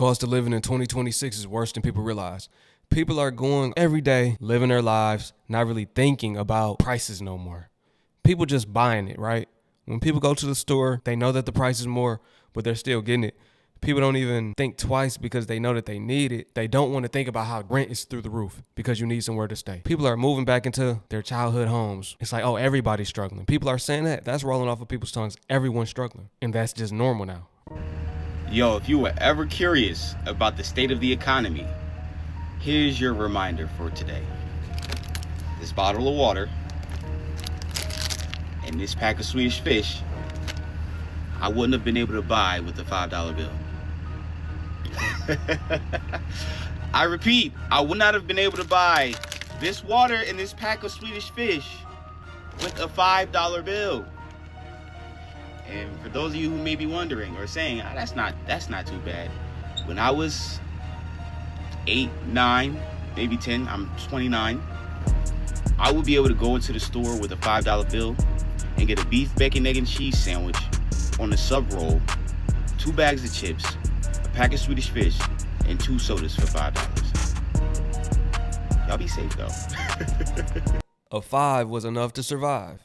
cost of living in 2026 is worse than people realize. People are going every day, living their lives, not really thinking about prices no more. People just buying it, right? When people go to the store, they know that the price is more, but they're still getting it. People don't even think twice because they know that they need it. They don't want to think about how rent is through the roof because you need somewhere to stay. People are moving back into their childhood homes. It's like, oh, everybody's struggling. People are saying that. That's rolling off of people's tongues. Everyone's struggling. And that's just normal now. Yo, if you were ever curious about the state of the economy, here's your reminder for today. This bottle of water and this pack of Swedish fish, I wouldn't have been able to buy with a $5 bill. I repeat, I would not have been able to buy this water and this pack of Swedish fish with a $5 bill. And for those of you who may be wondering or saying, that's not too bad. When I was 8, 9, maybe 10, I'm 29, I would be able to go into the store with a $5 bill and get a beef, bacon, egg, and cheese sandwich on the sub roll, 2 bags of chips, a pack of Swedish fish, and 2 sodas for $5. Y'all be safe though. A 5 was enough to survive.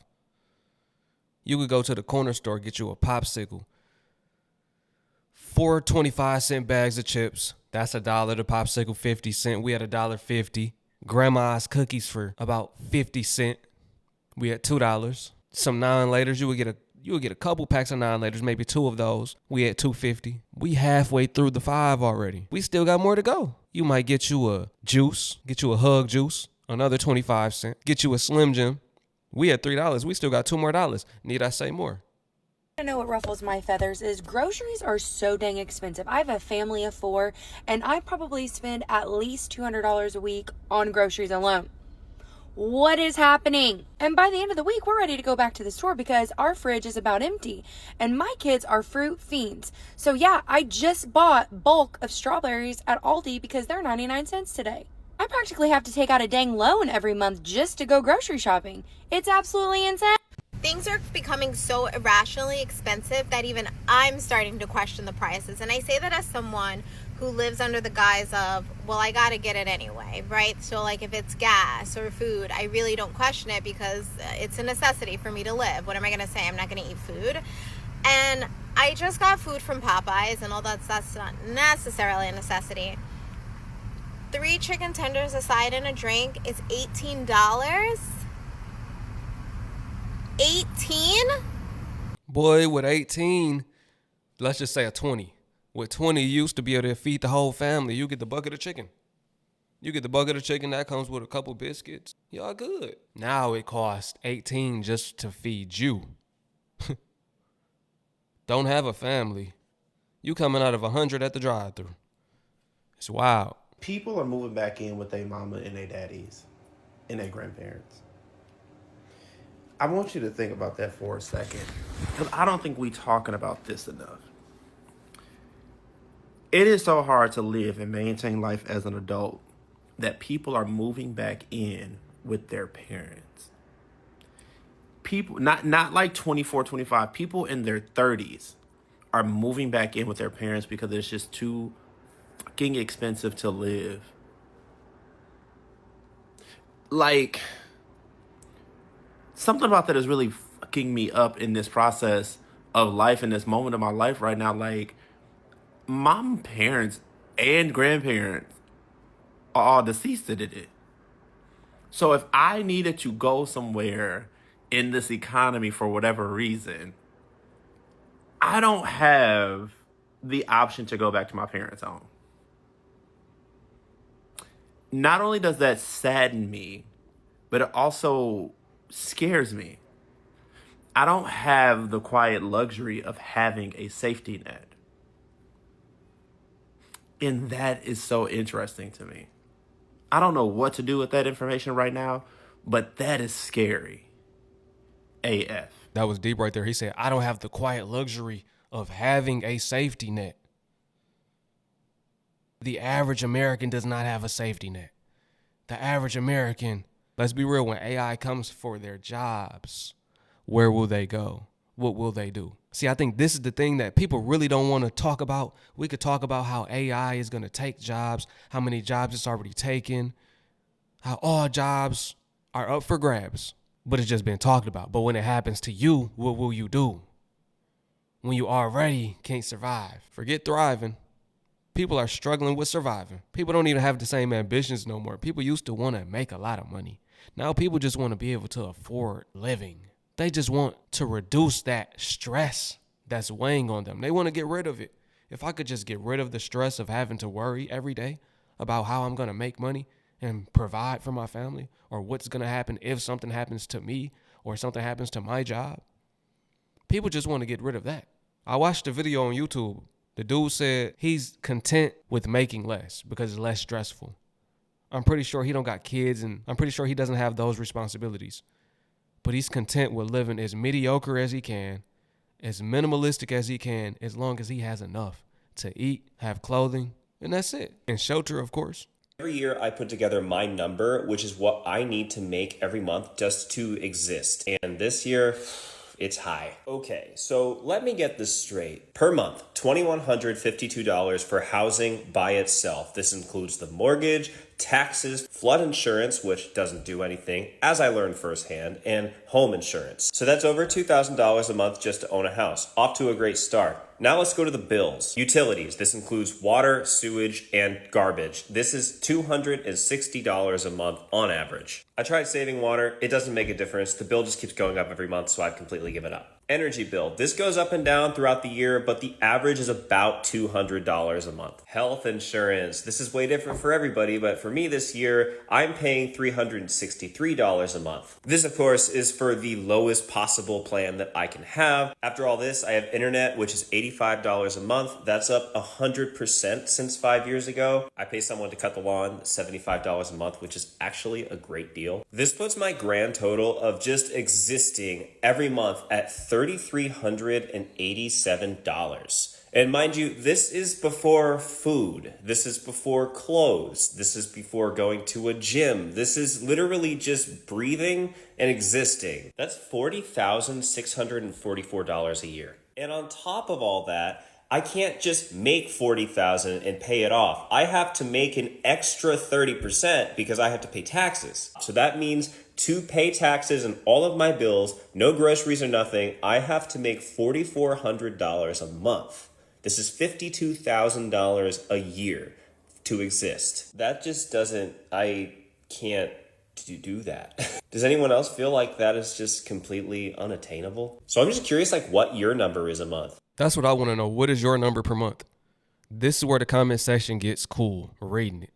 You could go to the corner store, get you a popsicle, 4 25-cent bags of chips. That's $1. The popsicle 50 cents. We had $1.50. Grandma's cookies for about 50 cents. We had $2. Some 9-laters. You would get a couple packs of 9-laters, maybe 2 of those. We had $2.50. We halfway through the 5 already. We still got more to go. You might get you a juice, get you a Hug juice, another 25 cents. Get you a Slim Jim. We had $3. We still got $2 more. Need I say more? I know what ruffles my feathers is groceries are so dang expensive. I have a family of 4, and I probably spend at least $200 a week on groceries alone. What is happening? And by the end of the week, we're ready to go back to the store because our fridge is about empty. And my kids are fruit fiends. So yeah, I just bought bulk of strawberries at Aldi because they're 99 cents today. I practically have to take out a dang loan every month just to go grocery shopping. It's absolutely insane. Things are becoming so irrationally expensive that even I'm starting to question the prices. And I say that as someone who lives under the guise of, well, I gotta get it anyway, right? So like if it's gas or food, I really don't question it because it's a necessity for me to live. What am I gonna say? I'm not gonna eat food. And I just got food from Popeyes, and although that's not necessarily a necessity, 3 chicken tenders, a side, and a drink is $18. 18? Boy, with 18, let's just say a 20. With 20, you used to be able to feed the whole family. You get the bucket of chicken. That comes with a couple biscuits. Y'all good. Now it costs 18 just to feed you. Don't have a family. You coming out of 100 at the drive-thru. It's wild. People are moving back in with their mama and their daddies and their grandparents. I want you to think about that for a second, because I don't think we talking about this enough. It is so hard to live and maintain life as an adult that people are moving back in with their parents. People, not like 24, 25, people in their 30s are moving back in with their parents because it's just too fucking expensive to live. Like, something about that is really fucking me up in this process of life, in this moment of my life right now. Like, my parents and grandparents are all deceased at it. So if I needed to go somewhere in this economy for whatever reason, I don't have the option to go back to my parents' home. Not only does that sadden me, but it also scares me. I don't have the quiet luxury of having a safety net. And that is so interesting to me. I don't know what to do with that information right now, but that is scary. AF. That was deep right there. He said, I don't have the quiet luxury of having a safety net. The average American does not have a safety net. The average American, let's be real, when AI comes for their jobs, where will they go? What will they do? See, I think this is the thing that people really don't want to talk about. We could talk about how AI is going to take jobs, how many jobs it's already taken, how all jobs are up for grabs, but it's just been talked about. But when it happens to you, what will you do? When you already can't survive. Forget thriving. People are struggling with surviving. People don't even have the same ambitions no more. People used to want to make a lot of money. Now people just want to be able to afford living. They just want to reduce that stress that's weighing on them. They want to get rid of it. If I could just get rid of the stress of having to worry every day about how I'm going to make money and provide for my family, or what's going to happen if something happens to me or something happens to my job, people just want to get rid of that. I watched a video on YouTube. The dude said he's content with making less because it's less stressful. I'm pretty sure he don't got kids, and I'm pretty sure he doesn't have those responsibilities. But he's content with living as mediocre as he can, as minimalistic as he can, as long as he has enough to eat, have clothing, and that's it. And shelter, of course. Every year I put together my number, which is what I need to make every month just to exist. And this year, it's high. Okay, so let me get this straight. Per month, $2,152 for housing by itself. This includes the mortgage, taxes, flood insurance, which doesn't do anything, as I learned firsthand, and home insurance. So that's over $2,000 a month just to own a house. Off to a great start. Now let's go to the bills. Utilities. This includes water, sewage, and garbage. This is $260 a month on average. I tried saving water. It doesn't make a difference. The bill just keeps going up every month, so I've completely given up. Energy bill. This goes up and down throughout the year, but the average is about $200 a month. Health insurance. This is way different for everybody, but for me this year, I'm paying $363 a month. This, of course, is for the lowest possible plan that I can have. After all this, I have internet, which is $85 a month. That's up 100% since 5 years ago. I pay someone to cut the lawn $75 a month, which is actually a great deal. This puts my grand total of just existing every month at $3,387. And mind you, this is before food. This is before clothes. This is before going to a gym. This is literally just breathing and existing. That's $40,644 a year. And on top of all that, I can't just make $40,000 and pay it off. I have to make an extra 30% because I have to pay taxes. So that means to pay taxes and all of my bills, no groceries or nothing, I have to make $4,400 a month. This is $52,000 a year to exist. That just I can't do that. Does anyone else feel like that is just completely unattainable? So I'm just curious, what your number is a month. That's what I want to know. What is your number per month? This is where the comment section gets cool, reading it,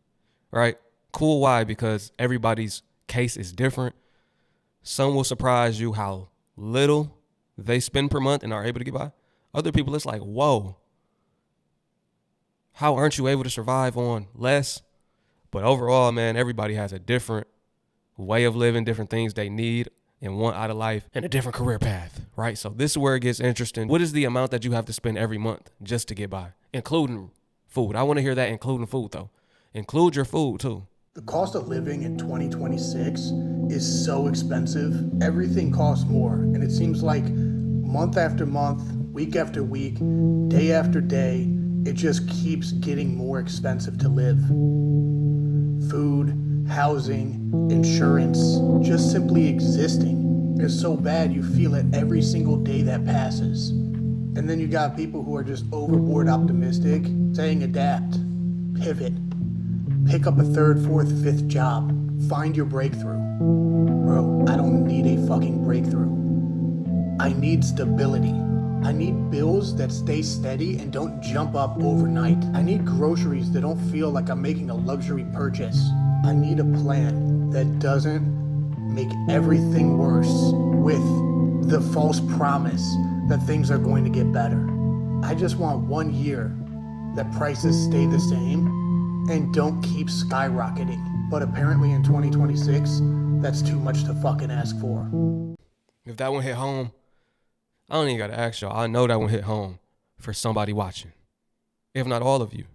right? Cool, why? Because everybody's case is different. Some will surprise you how little they spend per month and are able to get by. Other people, it's like, whoa, how aren't you able to survive on less? But overall, man, everybody has a different way of living, different things they need and want out of life, and a different career path, right? So this is where it gets interesting. What is the amount that you have to spend every month just to get by, including food? I want to hear that, including food, though. Include your food, too. The cost of living in 2026 is so expensive. Everything costs more. And it seems like month after month, week after week, day after day, it just keeps getting more expensive to live. Food, housing, insurance, just simply existing is so bad you feel it every single day that passes. And then you got people who are just overboard optimistic, saying adapt, pivot, pick up a third, fourth, fifth job, find your breakthrough. Bro, I don't need a fucking breakthrough. I need stability. I need bills that stay steady and don't jump up overnight. I need groceries that don't feel like I'm making a luxury purchase. I need a plan that doesn't make everything worse with the false promise that things are going to get better. I just want 1 year that prices stay the same and don't keep skyrocketing. But apparently in 2026, that's too much to fucking ask for. If that one hit home, I don't even got to ask y'all. I know that one hit home for somebody watching, if not all of you.